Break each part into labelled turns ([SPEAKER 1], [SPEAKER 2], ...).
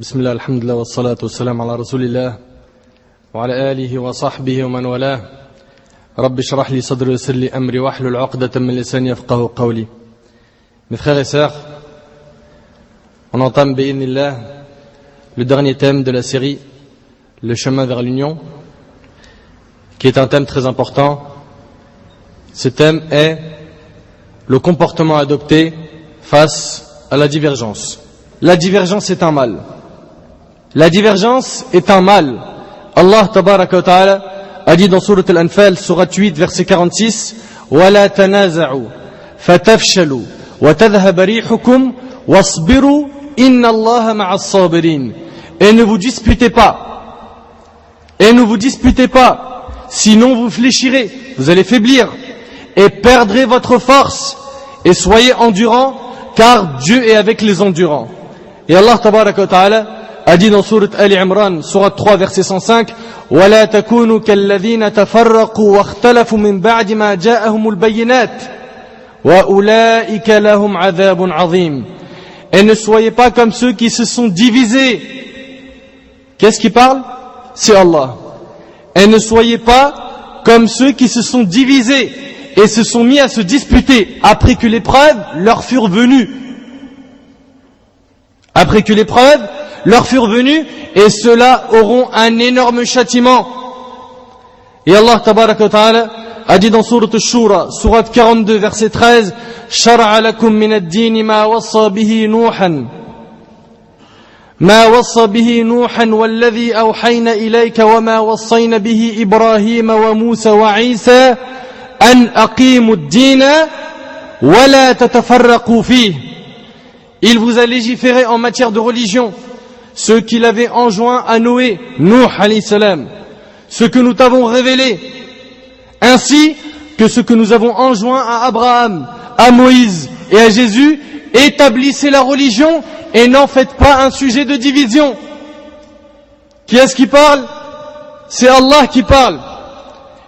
[SPEAKER 1] بسم الله الحمد لله والصلاة والسلام على رسول الله وعلى آله وصحبه ومن والاه رب اشرح لي صدري ويسر لي أمري واحلل عقدة من لساني يفقهوا قولي. Mes frères et sœurs, on entame bi'idhnillah le dernier thème de la série, le chemin vers l'union, qui est un thème très important. Ce thème est le comportement adopté face à la divergence. La divergence est un mal. La divergence est un mal. Allah tabaraka wa ta'ala a dit dans Sourate Al-Anfal, Sourate 8, verset 46, وَلَا تَنَازَعُوا فَتَفْشَلُوا وَتَذْهَبَ رِيحُكُمْ وَاصْبِرُوا إِنَّ اللَّهَ مَعَ الصَّابِرِينَ. Et ne vous disputez pas. Et ne vous disputez pas. Sinon vous fléchirez, vous allez faiblir et perdrez votre force. Et soyez endurants, car Dieu est avec les endurants. Et Allah tabaraka wa ta'ala a dit dans Sourate Ali Imran, Sourate 3, verset 105, وَلَا تَكُونُوا كَالَّذِينَ تَفَرَّقُوا وَاخْتَلَفُوا مِنْ بَعْدِ مَا جَاءَهُمُ الْبَيِّنَاتِ وَأُولَئِكَ لَهُمْ عَذَابٌ عَظِيمٌ. Et ne soyez pas comme ceux qui se sont divisés. Qu'est-ce qui parle? C'est Allah. Et ne soyez pas comme ceux qui se sont divisés et se sont mis à se disputer après que les preuves leur furent venues. Après que les preuves leur furent venues, et ceux-là auront un énorme châtiment. Et Allah tabaraka wa ta'ala a dit dans Sourate Ash-Shura, Sourate 42, verset 13, شَرَعَ لَكُم مِّنَ الدِّينِ مَا وَصَّى بِهِ نُوحًا وَالَّذِي أَوْحَيْنَا إِلَيْكَ وَمَا وَصَّيْنَا بِهِ إِبْرَاهِيمَ وَمُوسَى وَعِيسَى أَنْ أَقِيمُوا الدِّينَ وَلَا تَتَفَرَّقُوا فِيهِ. Il vous a légiféré en matière de religion ce qu'il avait enjoint à Noé, Nuh alayhi salam, ce que nous t'avons révélé, ainsi que ce que nous avons enjoint à Abraham, à Moïse et à Jésus. Établissez la religion et n'en faites pas un sujet de division. Qui est-ce qui parle? C'est Allah qui parle.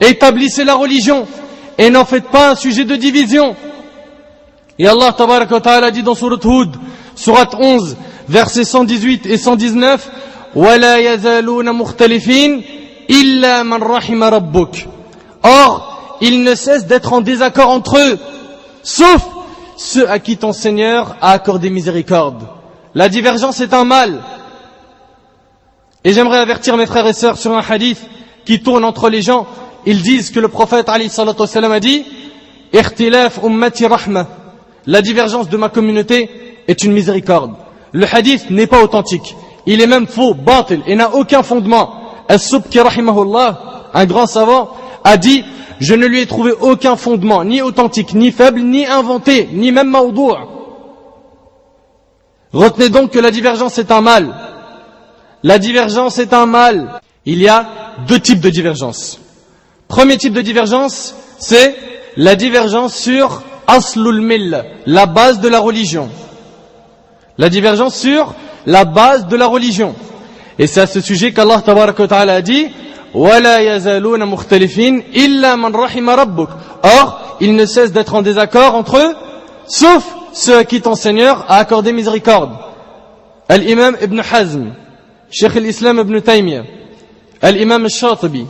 [SPEAKER 1] Établissez la religion et n'en faites pas un sujet de division. Et Allah tabaraka wa ta'ala dit dans Sourate Hud, Sourate 11, versets 118 et 119, وَلَا يَزَالُونَ مُخْتَلِفِينَ إِلَّا مَنْ رَحِمَ رَبُّكَ. Or, ils ne cessent d'être en désaccord entre eux, sauf ceux à qui ton Seigneur a accordé miséricorde. La divergence est un mal. Et j'aimerais avertir mes frères et sœurs sur un hadith qui tourne entre les gens. Ils disent que le prophète alayhi salatu wassalam a dit, اختلاف أمتي رحمة. La divergence de ma communauté est une miséricorde. Le hadith n'est pas authentique. Il est même faux, batil, et n'a aucun fondement. As-Subki rahimahullah, un grand savant, a dit, je ne lui ai trouvé aucun fondement, ni authentique, ni faible, ni inventé, ni même maudou'. Retenez donc que la divergence est un mal. La divergence est un mal. Il y a deux types de divergence. Premier type de divergence, c'est la divergence sur Aslul Mill, la base de la religion. La divergence sur la base de la religion. Et c'est à ce sujet qu'Allah tabaraka wa ta'ala a dit وَلَا يَزَالُونَ مُخْتَلِفِينَ إِلَّا مَنْ رَحِمَ رَبُّكَ. Or, ils ne cessent d'être en désaccord entre eux, sauf ceux à qui ton Seigneur a accordé miséricorde. Al-Imam Ibn Hazm, Cheikh al-Islam Ibn Taymiyyah, Al-Imam al-Shatibi,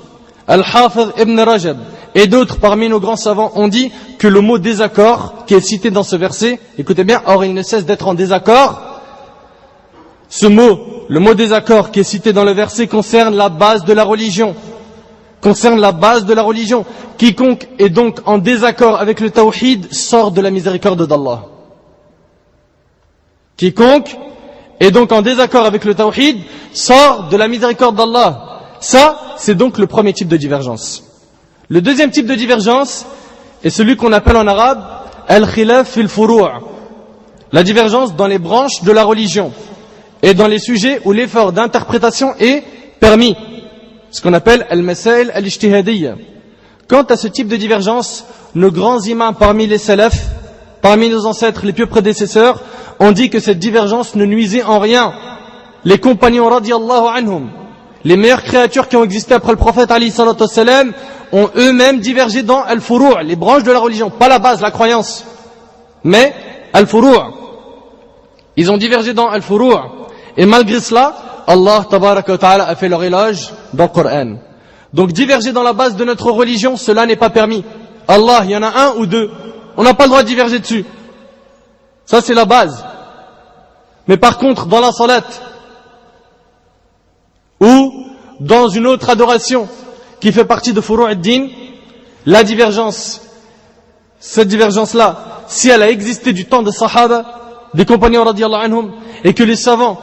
[SPEAKER 1] Al-Hafiz Ibn Rajab et d'autres parmi nos grands savants ont dit que le mot désaccord qui est cité dans ce verset, écoutez bien, or ils ne cessent d'être en désaccord. Ce mot, le mot désaccord qui est cité dans le verset concerne la base de la religion. Concerne la base de la religion. Quiconque est donc en désaccord avec le tawhid sort de la miséricorde d'Allah. Quiconque est donc en désaccord avec le tawhid sort de la miséricorde d'Allah. Ça, c'est donc le premier type de divergence. Le deuxième type de divergence est celui qu'on appelle en arabe al-khilaf fil furu', la divergence dans les branches de la religion et dans les sujets où l'effort d'interprétation est permis, ce qu'on appelle al-masail al-ijtihadiyya. Quant à ce type de divergence, nos grands imams parmi les salafs, parmi nos ancêtres, les pieux prédécesseurs, ont dit que cette divergence ne nuisait en rien. Les compagnons radiyallahu anhum, les meilleures créatures qui ont existé après le prophète alayhi salatu wassalam, ont eux-mêmes divergé dans al-furu', les branches de la religion, pas la base, la croyance, mais al-furu'. Ils ont divergé dans al-furu'. Et malgré cela, Allah tabaraka wa ta'ala a fait leur éloge dans le Coran. Donc diverger dans la base de notre religion, cela n'est pas permis. Allah, il y en a un ou deux. On n'a pas le droit de diverger dessus. Ça c'est la base. Mais par contre, dans la salat, ou dans une autre adoration qui fait partie de Furu' ad-Din, la divergence, cette divergence-là, si elle a existé du temps des Sahaba, des compagnons radiyallahu anhum, et que les savants,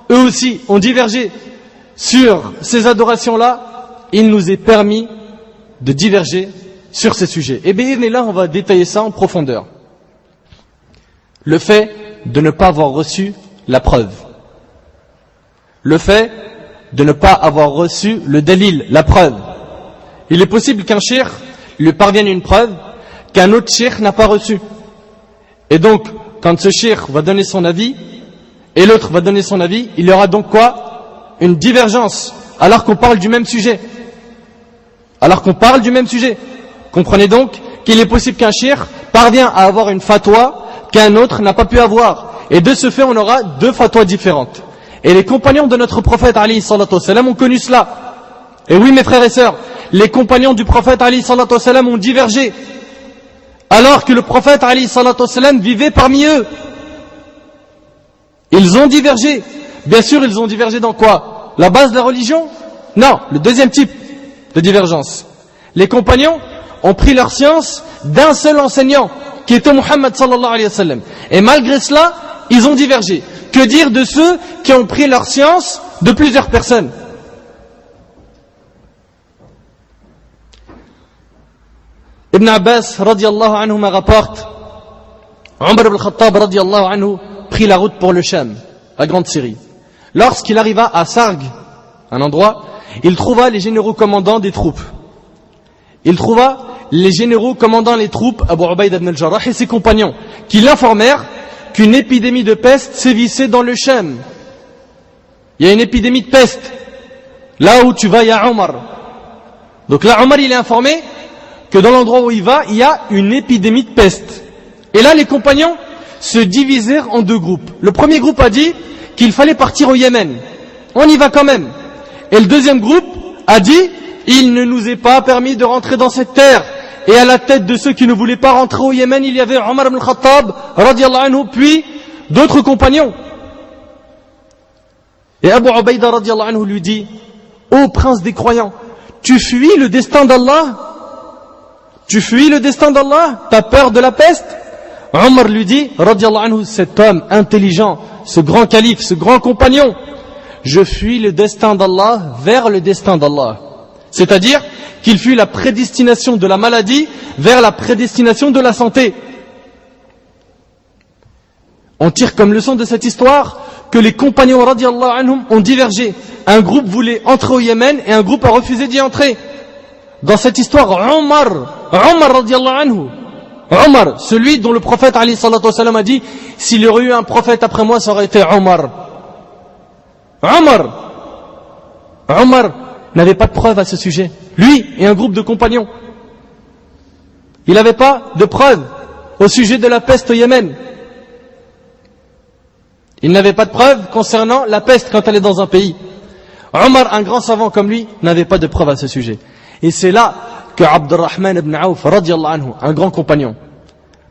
[SPEAKER 1] eux aussi, ont divergé sur ces adorations-là, il nous est permis de diverger sur ces sujets. Et bien là, on va détailler ça en profondeur. Le fait de ne pas avoir reçu la preuve. Le fait de ne pas avoir reçu le dalil, la preuve. Il est possible qu'un cheikh lui parvienne une preuve qu'un autre cheikh n'a pas reçue. Et donc, quand ce cheikh va donner son avis, et l'autre va donner son avis, il y aura donc quoi? Une divergence, alors qu'on parle du même sujet. Alors qu'on parle du même sujet. Comprenez donc qu'il est possible qu'un cheikh parvient à avoir une fatwa qu'un autre n'a pas pu avoir. Et de ce fait, on aura deux fatwas différentes. Et les compagnons de notre prophète alayhi salatu wassalam ont connu cela. Et oui, mes frères et sœurs, les compagnons du prophète alayhi salatu wassalam ont divergé. Alors que le prophète alayhi salatu wassalam vivait parmi eux. Ils ont divergé. Bien sûr, ils ont divergé dans quoi? La base de la religion? Non, le deuxième type de divergence. Les compagnons ont pris leur science d'un seul enseignant, qui était Muhammad sallallahu alayhi wa sallam. Et malgré cela, ils ont divergé. Que dire de ceux qui ont pris leur science de plusieurs personnes? Ibn Abbas radiyallahu anhu me rapporte, Omar ibn Khattab radiyallahu anhu prit la route pour le Sham, la grande Syrie. Lorsqu'il arriva à Sarg, un endroit, il trouva les généraux commandants des troupes. Il trouva les généraux commandant les troupes, Abu Ubaïd ibn al-Jarrah et ses compagnons, qui l'informèrent qu'une épidémie de peste sévissait dans le Sham. Il y a une épidémie de peste. Là où tu vas, il y a Omar. Donc là, Omar, il est informé que dans l'endroit où il va, il y a une épidémie de peste. Et là, les compagnons se divisèrent en deux groupes. Le premier groupe a dit qu'il fallait partir au Yémen. On y va quand même. Et le deuxième groupe a dit, il ne nous est pas permis de rentrer dans cette terre. Et à la tête de ceux qui ne voulaient pas rentrer au Yémen, il y avait Omar ibn Khattab, radiyallahu anhu, puis d'autres compagnons. Et Abu Ubaïda, radiyallahu anhu, lui dit, ô prince des croyants, tu fuis le destin d'Allah? Tu fuis le destin d'Allah? T'as peur de la peste? Omar lui dit, radiyallahu anhu, cet homme intelligent, ce grand calife, ce grand compagnon, je fuis le destin d'Allah vers le destin d'Allah. C'est-à-dire qu'il fuit la prédestination de la maladie vers la prédestination de la santé. On tire comme leçon de cette histoire que les compagnons radiyallahu anhum ont divergé. Un groupe voulait entrer au Yémen et un groupe a refusé d'y entrer. Dans cette histoire, Omar radiyallahu anhu, Omar, celui dont le prophète alayhi salatu wassalam a dit, s'il y aurait eu un prophète après moi, ça aurait été Omar. Omar n'avait pas de preuve à ce sujet. Lui et un groupe de compagnons. Il n'avait pas de preuve au sujet de la peste au Yémen. Il n'avait pas de preuve concernant la peste quand elle est dans un pays. Omar, un grand savant comme lui, n'avait pas de preuve à ce sujet. Et c'est là que Abdurrahman ibn Auf, radiyallahu anhu, un grand compagnon,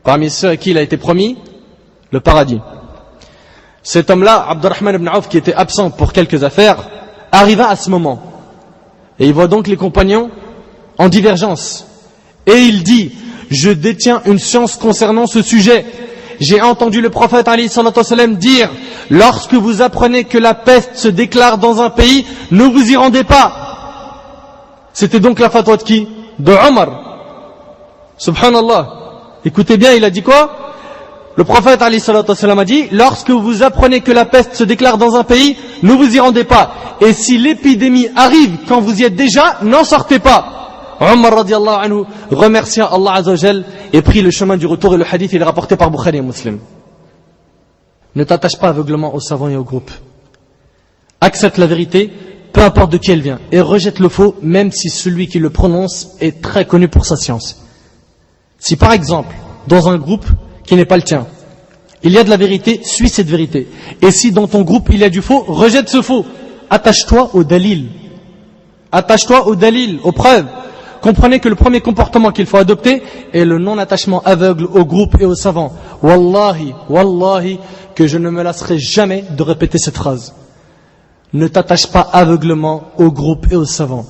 [SPEAKER 1] parmi ceux à qui il a été promis le paradis. Cet homme-là, Abdurrahman ibn Auf, qui était absent pour quelques affaires, arriva à ce moment. Et il voit donc les compagnons en divergence. Et il dit, je détiens une science concernant ce sujet. J'ai entendu le prophète alayhi salatu wassalam dire, lorsque vous apprenez que la peste se déclare dans un pays, ne vous y rendez pas. C'était donc la fatwa de qui? De Omar. Subhanallah. Écoutez bien, il a dit quoi? Le prophète alayhi salatu wassalam a dit, lorsque vous apprenez que la peste se déclare dans un pays, ne vous y rendez pas. Et si l'épidémie arrive quand vous y êtes déjà, n'en sortez pas. Omar radiyallahu anhu remercia Allah azza wa jal et prit le chemin du retour, et le hadith il est rapporté par Bukhari et Muslim. Ne t'attache pas aveuglement aux savants et aux groupes. Accepte la vérité, peu importe de qui elle vient, et rejette le faux, même si celui qui le prononce est très connu pour sa science. Si par exemple, dans un groupe qui n'est pas le tien, Il y a de la vérité, suis cette vérité. Et si dans ton groupe il y a du faux, rejette ce faux. Attache-toi au dalil. Attache-toi au dalil, aux preuves. Comprenez que le premier comportement qu'il faut adopter est le non-attachement aveugle au groupe et aux savants. Wallahi, wallahi, que je ne me lasserai jamais de répéter cette phrase. Ne t'attache pas aveuglement au groupe et aux savants.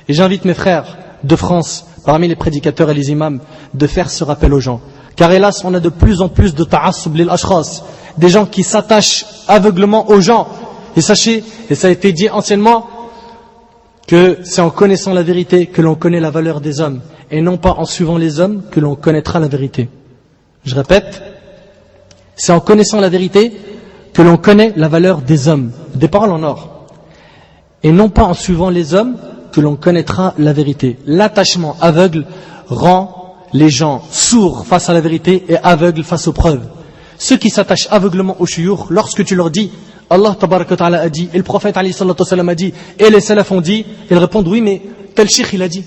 [SPEAKER 1] Et j'invite mes frères de France, parmi les prédicateurs et les imams, de faire ce rappel aux gens. Car hélas, on a de plus en plus de ta'assub lil ashkhas, des gens qui s'attachent aveuglement aux gens. Et sachez, et ça a été dit anciennement, que c'est en connaissant la vérité que l'on connaît la valeur des hommes, et non pas en suivant les hommes que l'on connaîtra la vérité. Je répète, c'est en connaissant la vérité que l'on connaît la valeur des hommes, des paroles en or, et non pas en suivant les hommes que l'on connaîtra la vérité. L'attachement aveugle rend les gens sourds face à la vérité et aveugles face aux preuves. Ceux qui s'attachent aveuglement aux shuyukh, lorsque tu leur dis Allah tabaraka wa ta'ala a dit, et le prophète alayhi salatu wa sallam a dit, et les salafs ont dit, ils répondent oui, mais tel cheikh il a dit.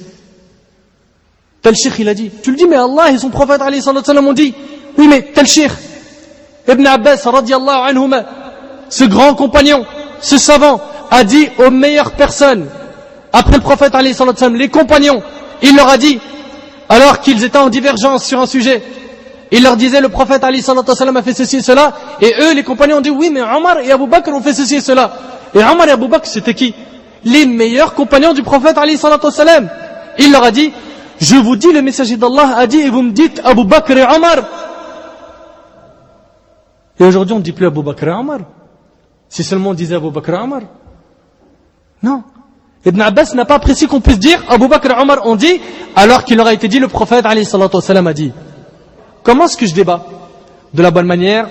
[SPEAKER 1] Tel cheikh il a dit. Tu le dis, mais Allah et son prophète alayhi salatu wa sallam ont dit, oui, mais tel cheikh. Ibn Abbas radiyallahu anhuma, ce grand compagnon, ce savant, a dit aux meilleures personnes, après le prophète alayhi salatu wa sallam, les compagnons, il leur a dit, alors qu'ils étaient en divergence sur un sujet, il leur disait, le prophète alayhi salatu wa sallam a fait ceci et cela, et eux, les compagnons, ont dit, oui, mais Omar et Abu Bakr ont fait ceci et cela. Et Omar et Abu Bakr, c'était qui? Les meilleurs compagnons du prophète alayhi salatu wa sallam. Il leur a dit, je vous dis, le messager d'Allah a dit, et vous me dites Abu Bakr et Omar. Et aujourd'hui, on ne dit plus Abu Bakr et Omar. Si seulement on disait Abu Bakr et Omar. Non. Ibn Abbas n'a pas apprécié qu'on puisse dire Abu Bakr et Omar ont dit, alors qu'il leur a été dit, le prophète alayhi salatu wa sallam a dit. Comment est-ce que je débat? De la bonne manière,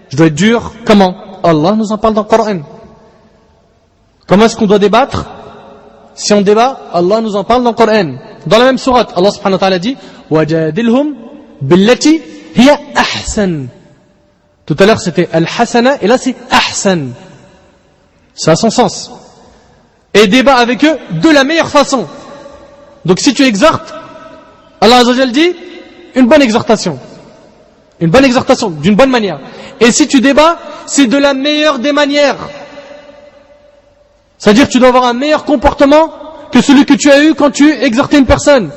[SPEAKER 1] je dois être dur. Comment? Allah nous en parle dans le Coran. Comment est-ce qu'on doit débattre? Si on débat, Allah nous en parle dans le Coran. Dans la même sourate, Allah subhanahu wa ta'ala dit وَجَادِلْهُمْ بِالَّتِي هِيَ أَحْسَنُ. Tout à l'heure c'était Al-Hasana et là c'est Ahsan. Ça a son sens. Et débat avec eux de la meilleure façon. Donc si tu exhortes, Allah Azza wa Jalla dit une bonne exhortation. Une bonne exhortation, d'une bonne manière. Et si tu débats, c'est de la meilleure des manières. C'est-à-dire que tu dois avoir un meilleur comportement que celui que tu as eu quand tu exhortais une personne.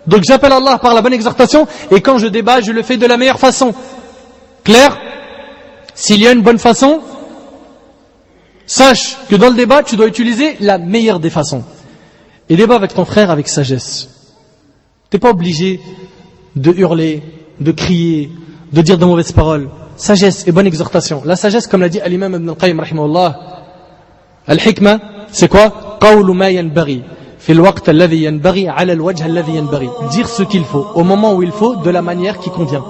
[SPEAKER 1] Donc j'appelle Allah par la bonne exhortation, et quand je débat, je le fais de la meilleure façon. Clair? S'il y a une bonne façon, sache que dans le débat, tu dois utiliser la meilleure des façons. Et débat avec ton frère avec sagesse. Tu n'es pas obligé de hurler, de crier, de dire de mauvaises paroles. Sagesse et bonne exhortation. La sagesse, comme l'a dit l'imam Ibn al-Qayyim rahimahullah, al-hikma, c'est quoi? Qawlu ma yanbaghi fi al-waqt alladhi yanbaghi ala al-wajh alladhi yanbaghi. Dire ce qu'il faut au moment où il faut, de la manière qui convient.